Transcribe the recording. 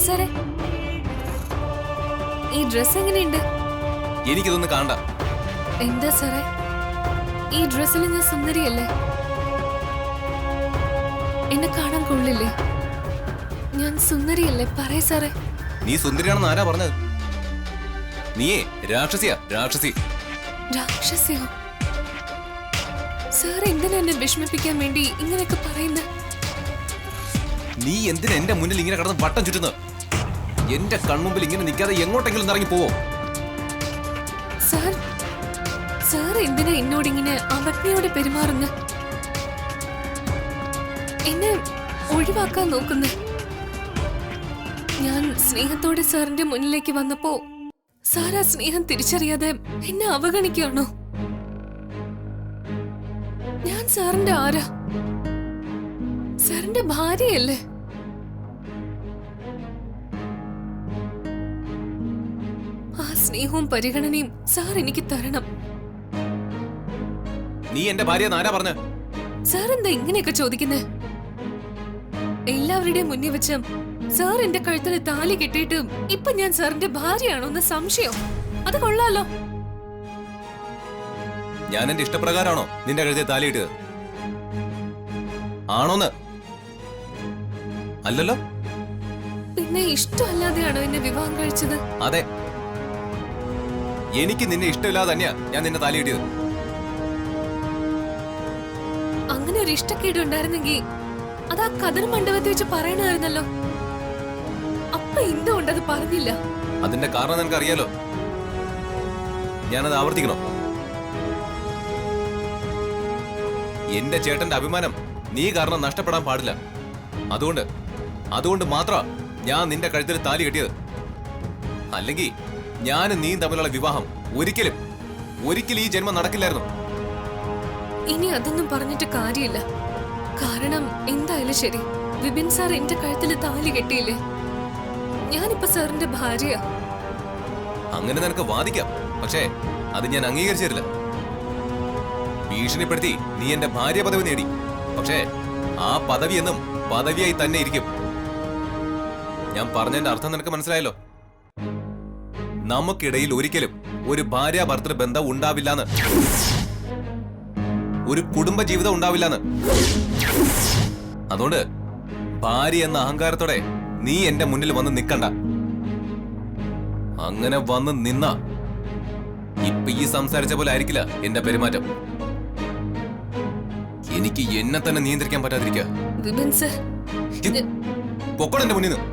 സാറേ, ഈ ഡ്രസ് എങ്ങനെയുണ്ട്? എനിക്കിതൊന്നും കാണണ്ട. എന്താ സാറേ, ഈ ഡ്രസ്സിൽ ഞാൻ സുന്ദരിയല്ലേ? എന്നെ കാണാൻ കൊള്ളില്ലേ? ഞാൻ സുന്ദരിയല്ലേ? പറയ സാറേ. നീ സുന്ദരിയാണെന്ന് ആരാ പറഞ്ഞത്? നീയേ രാക്ഷസിയാ, രാക്ഷസി. രാക്ഷസിയോ? സാർ എന്തിനാ എന്നെ വിഷമിപ്പിക്കാൻ വേണ്ടി ഇങ്ങനെയൊക്കെ പറയുന്നത്? നീ എന്തിനാ എന്റെ മുന്നിൽ ഇങ്ങനെ കിടന്ന് വട്ടം ചുറ്റുന്നത്? എന്റെ കൺമുമ്പിൽ ഇങ്ങനെ നിൽക്കാതെ എങ്ങോട്ടെങ്കിലും ഇറങ്ങി പോവോ? സാർ, സാർ എന്തിനാ എന്നോട് ഇങ്ങനെ അവജ്ഞയോടെ പെരുമാറുന്ന? എന്നെ ഒഴിവാക്കാൻ നോക്കുന്ന? ഞാൻ സ്നേഹത്തോടെ സാറിന്റെ മുന്നിലേക്ക് വന്നപ്പോ സാർ ആ സ്നേഹം തിരിച്ചറിയാതെ എന്നെ അവഗണിക്കുകയാണോ? ഞാൻ സാറിന്റെ ആരാ? സാറിന്റെ ഭാര്യയല്ലേ? ആ സ്നേഹവും പരിഗണനയും സാർ എനിക്ക് തരണം. നീ എന്റെ ഭാര്യ ആരാ പറഞ്ഞ? സാർ എന്താ ഇങ്ങനെയൊക്കെ ചോദിക്കുന്നേ? എല്ലാവരുടെയും മുന്നിൽ വെച്ച് സാർ എന്റെ കഴുത്തിൽ താലി കെട്ടിയിട്ട് ഇപ്പൊ ഞാൻ സാറിന്റെ ഭാര്യയാണോ എന്ന് സംശയം? അത് കൊള്ളാലോ. ഞാൻ എന്റെ ഇഷ്ടപ്രകാരമാണോ നിന്റെ കഴുത്തിൽ താലി ഇട്ടത്? ആണോന്ന്? അല്ലല്ലോ. പിന്നെ ഇഷ്ടമല്ലാതെയാണോ എന്നെ വിവാഹം കഴിച്ചത്? അതെ, എനിക്ക് നിന്നെ ഇഷ്ടമില്ലാതെ തന്നെയാ ഞാൻ നിന്നെ താലി ഇട്ടത്. അങ്ങനെ ഒരു ഇഷ്ടക്കേട് ഉണ്ടായിരുന്നെങ്കിൽ അതാ കതിർ മണ്ഡപത്തിൽ വെച്ച് പറയണമായിരുന്നല്ലോ. അപ്പൊ എന്തുകൊണ്ടത് പറഞ്ഞില്ല? അതിന്റെ കാരണം നിനക്ക് അറിയാലോ. ഞാനത് ആവർത്തിക്കണോ? എന്റെ ചേട്ടന്റെ അഭിമാനം നീ കാരണം നഷ്ടപ്പെടാൻ പാടില്ല. അതുകൊണ്ട് മാത്രമാ ഞാൻ നിന്റെ കഴുത്തിൽ താലി കെട്ടിയത്. അല്ലെങ്കിൽ ഞാനും നീയും തമ്മിലുള്ള വിവാഹം ഒരിക്കലും ഈ ജന്മം നടക്കില്ലായിരുന്നു. ഇനി അതൊന്നും പറഞ്ഞിട്ട് കാര്യമില്ല. കാരണം എന്തായാലും ശരി, വിപിൻ സാർ എന്റെ കഴുത്തിൽ താലി കെട്ടിയില്ലേ? ഞാനിപ്പോ സാറിന്റെ ഭാര്യയാ. അങ്ങനെ നിനക്ക് വാദിക്കാം, പക്ഷേ അത് ഞാൻ അംഗീകരിച്ചു തരില്ല. ഭീഷണിപ്പെടുത്തി നീ എന്റെ ഭാര്യ പദവി നേടി, പക്ഷേ ആ പദവി എന്നും പദവിയായി തന്നെ ഇരിക്കും. ഞാൻ പറഞ്ഞതിന്റെ അർത്ഥം നിനക്ക് മനസ്സിലായല്ലോ. നമുക്കിടയിൽ ഒരിക്കലും ഒരു ഭാര്യ ഭർത്തൃ ബന്ധം ഉണ്ടാവില്ലാന്ന്, ഒരു കുടുംബ ജീവിതം ഉണ്ടാവില്ലാന്ന്. അതുകൊണ്ട് ഭാര്യ എന്ന അഹങ്കാരത്തോടെ നീ എന്റെ മുന്നിൽ വന്ന് നിൽക്കണ്ട. അങ്ങനെ വന്ന് നിന്ന ഇപ്പൊ ഈ സംസാരിച്ച പോലെ ആയിരിക്കില്ല എന്റെ പെരുമാറ്റം. എനിക്ക് എന്നെ തന്നെ നിയന്ത്രിക്കാൻ പറ്റാതിരിക്കുക. വിപിൻ സർ, പൊക്കോടെ എന്റെ മുന്നിൽ നിന്ന്.